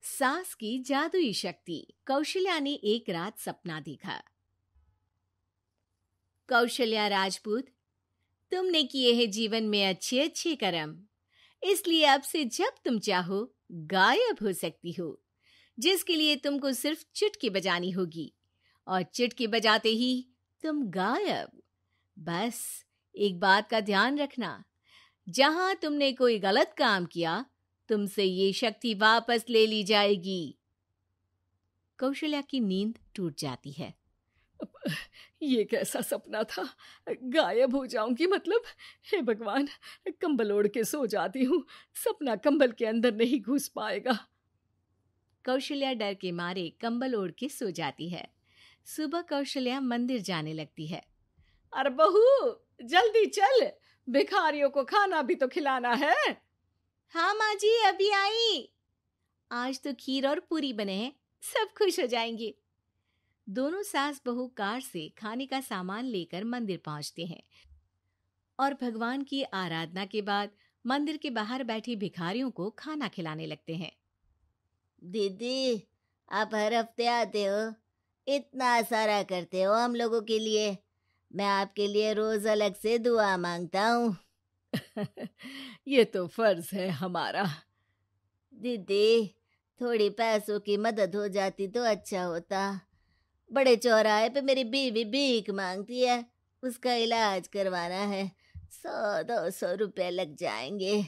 सास की जादुई शक्ति। कौशल्या ने एक रात सपना देखा। कौशल्या राजपूत, तुमने किए हैं जीवन में अच्छे अच्छे कर्म, इसलिए अब से जब तुम चाहो गायब हो सकती हो, जिसके लिए तुमको सिर्फ चुटकी बजानी होगी और चुटकी बजाते ही तुम गायब। बस एक बात का ध्यान रखना, जहां तुमने कोई गलत काम किया तुमसे ये शक्ति वापस ले ली जाएगी। कौशल्या की नींद टूट जाती है। ये कैसा सपना था? गायब हो जाऊंगी मतलब? हे भगवान, कंबल ओढ़ के सो जाती हूँ, सपना कंबल के अंदर नहीं घुस पाएगा। कौशल्या डर के मारे कंबल ओढ़ के सो जाती है। सुबह कौशल्या मंदिर जाने लगती है। अरे बहू, जल्दी चल, भिखारियों को खाना भी तो खिलाना है। हाँ माँ जी, अभी आई। आज तो खीर और पूरी बने हैं, सब खुश हो जाएंगे। दोनों सास बहू कार से खाने का सामान लेकर मंदिर पहुंचते हैं और भगवान की आराधना के बाद मंदिर के बाहर बैठे भिखारियों को खाना खिलाने लगते हैं। दीदी, आप हर हफ्ते आते हो, इतना सारा करते हो हम लोगों के लिए। मैं आपके लिए रोज अलग से दुआ मांगता हूँ। ये तो फर्ज है हमारा। दीदी, थोड़ी पैसों की मदद हो जाती तो अच्छा होता। बड़े चौराहे पे मेरी बीवी भीख मांगती है, उसका इलाज करवाना है, 100-200 रुपए लग जाएंगे।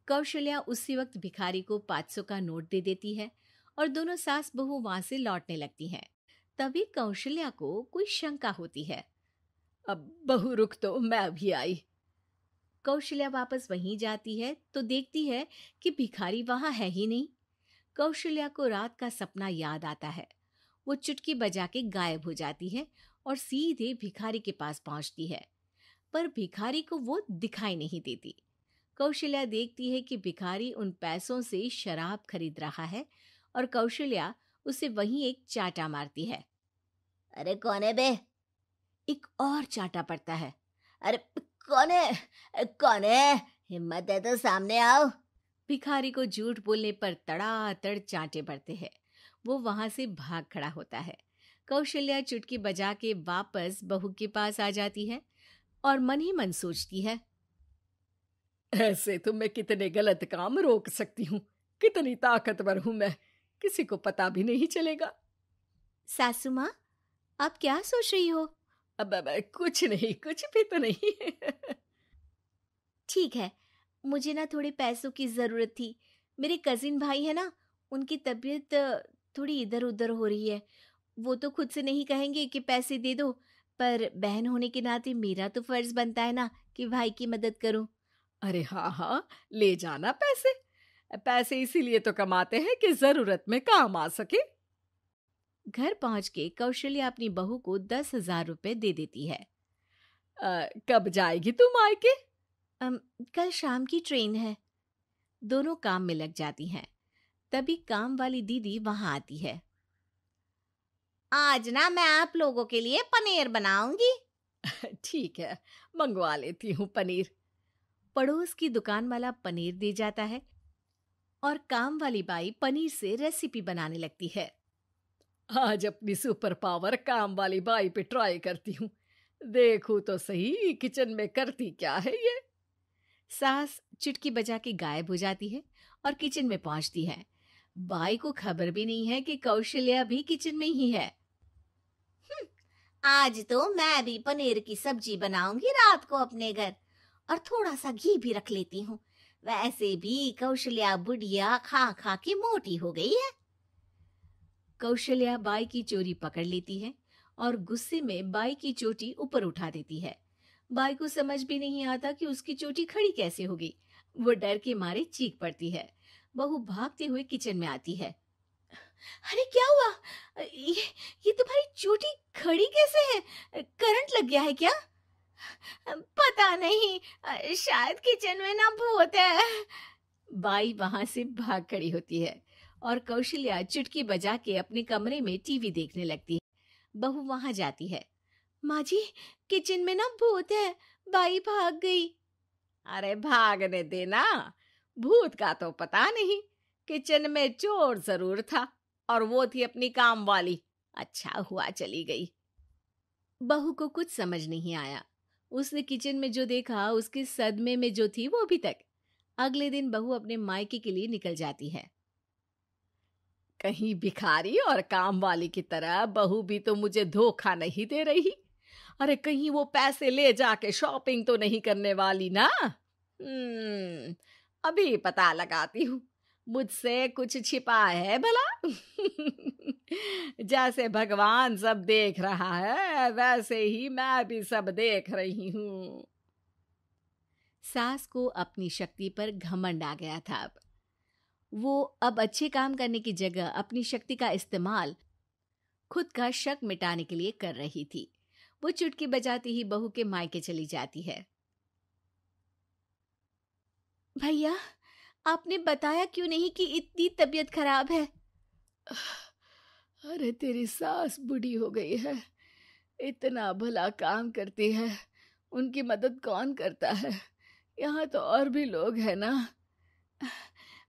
कौशल्या उसी वक्त भिखारी को 500 का नोट दे देती है और दोनों सास बहू वहां से लौटने लगती हैं। तभी कौशल्या को कोई शंका होती है। अब बहू रुक, तो मैं अभी आई। कौशल्या वापस वहीं जाती है तो देखती है कि भिखारी वहां है ही नहीं। कौशल्या को रात का सपना याद आता है। वो चुटकी बजा के गायब हो जाती है और सीधे भिखारी के पास पहुंचती है, पर भिखारी को वो दिखाई नहीं देती। कौशल्या देखती है कि भिखारी उन पैसों से शराब खरीद रहा है और कौशल्या उसे वहीं एक चाटा मारती है। अरे कौन है बे? एक और चाटा पड़ता है। अरे कौन है? कौन है? हिम्मत है तो सामने आओ। भिखारी को झूठ बोलने पर तड़ातड़ चांटे पड़ते हैं। वो वहां से भाग खड़ा होता है। कौशल्या चुटकी बजा के वापस बहू के पास आ जाती है और मन ही मन सोचती है, ऐसे तो मैं कितने गलत काम रोक सकती हूँ, कितनी ताकतवर हूँ मैं, किसी को पता भी नहीं चलेगा। सासू माँ, आप क्या सोच रही हो? अब कुछ नहीं, कुछ भी तो नहीं। ठीक है, मुझे ना थोड़े पैसों की जरूरत थी। मेरे कजिन भाई है ना, उनकी तबीयत थोड़ी इधर उधर हो रही है। वो तो खुद से नहीं कहेंगे कि पैसे दे दो, पर बहन होने के नाते मेरा तो फर्ज बनता है ना कि भाई की मदद करूं। अरे हाँ हाँ, ले जाना पैसे। पैसे इसीलिए तो कमाते हैं कि जरूरत में काम आ सके। घर पहुंच के कौशल्या अपनी बहू को 10,000 रुपए दे देती है। कब जाएगी तुम मायके? कल शाम की ट्रेन है। दोनों काम में लग जाती हैं। तभी काम वाली दीदी वहां आती है। आज ना मैं आप लोगों के लिए पनीर बनाऊंगी। ठीक है, मंगवा लेती हूँ पनीर। पड़ोस की दुकान वाला पनीर दे जाता है और काम वाली बाई पनीर से रेसिपी बनाने लगती है। आज अपनी सुपर पावर काम वाली बाई पे ट्राई करती हूँ, देखूं तो सही किचन में करती क्या है ये। सास चुटकी बजा के गायब हो जाती है और किचन में पहुंचती है। बाई को खबर भी नहीं है कि कौशल्या भी किचन में ही है। आज तो मैं भी पनीर की सब्जी बनाऊंगी रात को अपने घर, और थोड़ा सा घी भी रख लेती हूँ। वैसे भी कौशल्या बुढ़िया खा खा के मोटी हो गई है। कौशल्या बाई की चोरी पकड़ लेती है और गुस्से में बाई की चोटी ऊपर उठा देती है। बाई को समझ भी नहीं आता कि उसकी चोटी खड़ी कैसे हो गई। वो डर के मारे चीख पड़ती है। बहू भागते हुए किचन में आती है। अरे क्या हुआ? ये तुम्हारी चोटी खड़ी कैसे है? करंट लग गया है क्या? पता नहीं, शायद किचन में ना भूत है। बाई वहां से भाग खड़ी होती है और कौशल्या चुटकी बजा के अपने कमरे में टीवी देखने लगती है। बहू वहां जाती है। माँ जी, किचन में ना भूत है, बाई भाग गई। अरे भागने देना, भूत का तो पता नहीं, किचन में चोर जरूर था और वो थी अपनी काम वाली। अच्छा हुआ चली गई। बहू को कुछ समझ नहीं आया। उसने किचन में जो देखा उसके सदमे में जो थी वो अभी तक। अगले दिन बहू अपने मायके के लिए निकल जाती है। कहीं भिखारी और काम वाली की तरह बहू भी तो मुझे धोखा नहीं दे रही। अरे कहीं वो पैसे ले जाके शॉपिंग तो नहीं करने वाली ना। अभी पता लगाती हूँ, मुझसे कुछ छिपा है भला। जैसे भगवान सब देख रहा है वैसे ही मैं भी सब देख रही हूँ। सास को अपनी शक्ति पर घमंड आ गया था। वो अब अच्छे काम करने की जगह अपनी शक्ति का इस्तेमाल खुद का शक मिटाने के लिए कर रही थी। वो चुटकी बजाती ही बहू के मायके चली जाती है। भैया, आपने बताया क्यों नहीं कि इतनी तबीयत खराब है? अरे तेरी सास बूढ़ी हो गई है, इतना भला काम करती है, उनकी मदद कौन करता है? यहाँ तो और भी लोग हैं ना।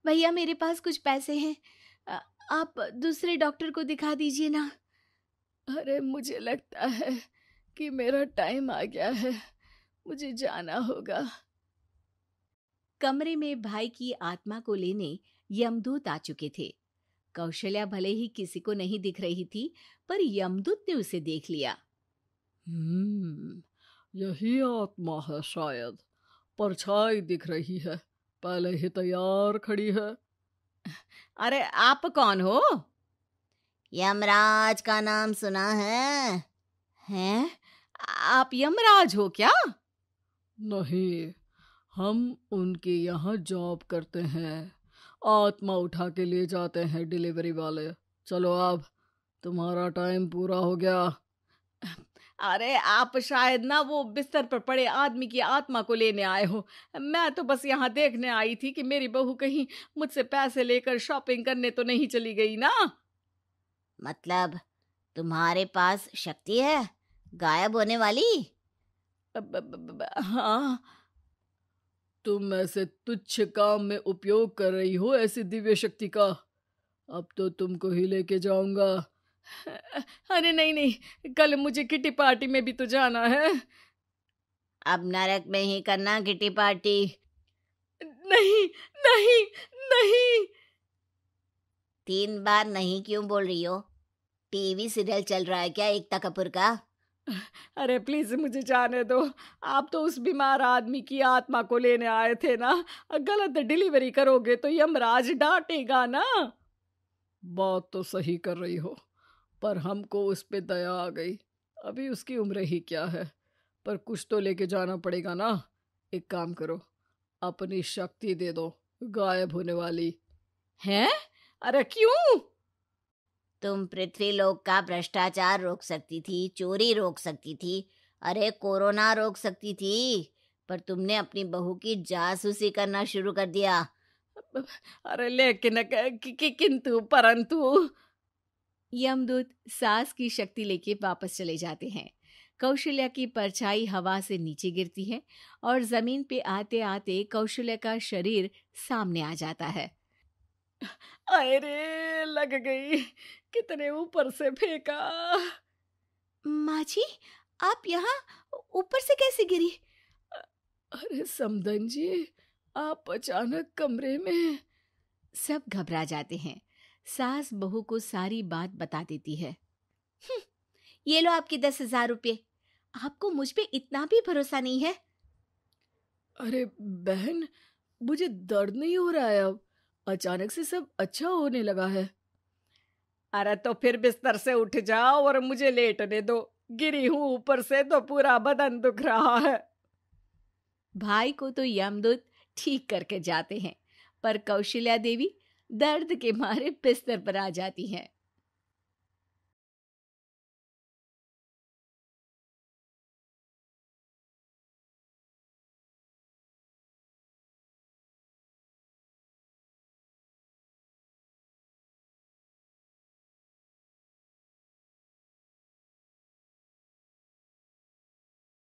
भैया, मेरे पास कुछ पैसे हैं, आप दूसरे डॉक्टर को दिखा दीजिए ना। अरे मुझे लगता है कि मेरा टाइम आ गया है, मुझे जाना होगा। कमरे में भाई की आत्मा को लेने यमदूत आ चुके थे। कौशल्या भले ही किसी को नहीं दिख रही थी, पर यमदूत ने उसे देख लिया। यही आत्मा है शायद, परछाई दिख रही है, पहले ही तैयार खड़ी है। अरे आप कौन हो? यमराज का नाम सुना है? हैं? आप यमराज हो क्या? नहीं, हम उनके यहाँ जॉब करते हैं, आत्मा उठा के ले जाते हैं डिलीवरी वाले। चलो अब तुम्हारा टाइम पूरा हो गया। अरे आप शायद ना वो बिस्तर पर पड़े आदमी की आत्मा को लेने आए हो। मैं तो बस यहाँ देखने आई थी कि मेरी बहू कहीं मुझसे पैसे लेकर शॉपिंग करने तो नहीं चली गई ना। मतलब तुम्हारे पास शक्ति है गायब होने वाली? हाँ। तुम ऐसे तुच्छ काम में उपयोग कर रही हो ऐसी दिव्य शक्ति का। अब तो तुमको ही लेके जाऊंगा। अरे नहीं नहीं, कल मुझे किटी पार्टी में भी तो जाना है। अब नरक में ही करना किटी पार्टी। नहीं नहीं नहीं। 3 बार नहीं क्यों बोल रही हो? टीवी सीरियल चल रहा है क्या एकता कपूर का? अरे प्लीज मुझे जाने दो। आप तो उस बीमार आदमी की आत्मा को लेने आए थे ना। गलत डिलीवरी करोगे तो यमराज डांटेगा ना। बात तो सही कर रही हो, पर हमको उस पे दया आ गई। अभी उसकी उम्र ही क्या है, पर कुछ तो लेके जाना पड़ेगा ना। एक काम करो, अपनी शक्ति दे दो, गायब होने वाली। हैं? अरे क्यों? तुम पृथ्वीलोक का भ्रष्टाचार रोक सकती थी, चोरी रोक सकती थी, अरे कोरोना रोक सकती थी, पर तुमने अपनी बहू की जासूसी करना शुरू कर दिया। अरे लेकिन किंतु परंतु। यमदूत सास की शक्ति लेके वापस चले जाते हैं। कौशल्या की परछाई हवा से नीचे गिरती है और जमीन पे आते आते कौशल्या का शरीर सामने आ जाता है। अरे लग गई, कितने ऊपर से फेंका। माँ जी, आप यहाँ ऊपर से कैसे गिरी? अरे समधन जी, आप अचानक कमरे में। सब घबरा जाते हैं। सास बहू को सारी बात बता देती है। ये लो आपके 10,000 रुपये। आपको मुझ पे इतना भी भरोसा नहीं है? अरे बहन, मुझे दर्द नहीं हो रहा है, अब अचानक से सब अच्छा होने लगा है। अरे तो फिर बिस्तर से उठ जाओ और मुझे लेटने दो। गिरी हूं ऊपर से तो पूरा बदन दुख रहा है। भाई को तो यमदूत ठीक करके जाते हैं, पर कौशल्या देवी दर्द के मारे बिस्तर पर आ जाती हैं।